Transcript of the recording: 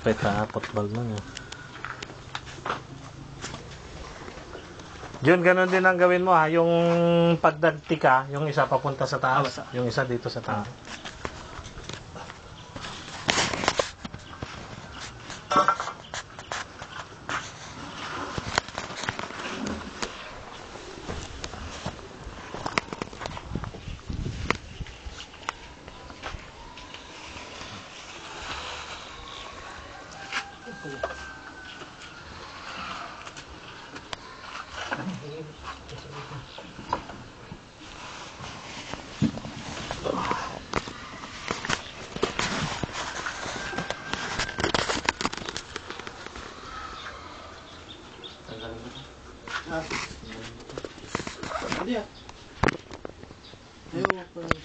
Mahigpit ha, football nun eh. Jun, ganun din ang gawin mo ha. Yung pagdagtika, yung isa papunta sa taas. Yung isa dito sa taas. Hindi ah. Ayaw.